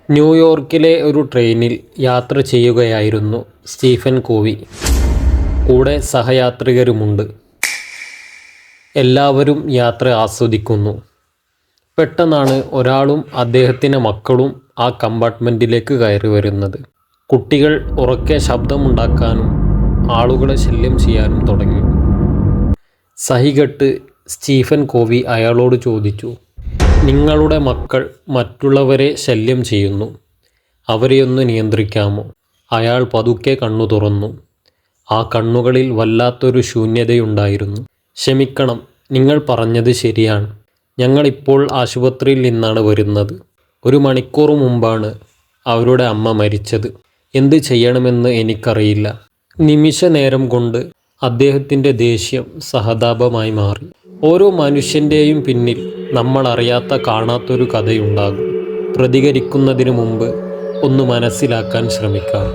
ന്യൂയോർക്കിലെ ഒരു ട്രെയിനിൽ യാത്ര ചെയ്യുകയായിരുന്നു സ്റ്റീഫൻ കോവി. കൂടെ സഹയാത്രികരുമുണ്ട്. എല്ലാവരും യാത്ര ആസ്വദിക്കുന്നു. പെട്ടെന്നാണ് ഒരാളും അദ്ദേഹത്തിൻ്റെ മക്കളും ആ കമ്പാർട്ട്മെൻറ്റിലേക്ക് കയറി വരുന്നത്. കുട്ടികൾ ഉറക്കെ ശബ്ദമുണ്ടാക്കാനും ആളുകളെ ശല്യം ചെയ്യാനും തുടങ്ങി. സഹികെട്ട് സ്റ്റീഫൻ കോവി അയാളോട് ചോദിച്ചു, "നിങ്ങളുടെ മക്കൾ മറ്റുള്ളവരെ ശല്യം ചെയ്യുന്നു. അവരെയൊന്ന് നിയന്ത്രിക്കാമോ?" അയാൾ പതുക്കെ കണ്ണു തുറന്നു. ആ കണ്ണുകളിൽ വല്ലാത്തൊരു ശൂന്യതയുണ്ടായിരുന്നു. "ക്ഷമിക്കണം, നിങ്ങൾ പറഞ്ഞത് ശരിയാണ്. ഞങ്ങളിപ്പോൾ ആശുപത്രിയിൽ നിന്നാണ് വരുന്നത്. 1 മണിക്കൂർ മുമ്പാണ് അവരുടെ അമ്മ മരിച്ചത്. എന്ത് ചെയ്യണമെന്ന് എനിക്കറിയില്ല." നിമിഷ നേരം കൊണ്ട് അദ്ദേഹത്തിൻ്റെ ദേഷ്യം സഹതാപമായി മാറി. ഓരോ മനുഷ്യൻ്റെയും പിന്നിൽ നമ്മളറിയാത്ത കാണാത്തൊരു കഥയുണ്ടാകും. പ്രതികരിക്കുന്നതിന് മുമ്പ് ഒന്ന് മനസ്സിലാക്കാൻ ശ്രമിക്കാം.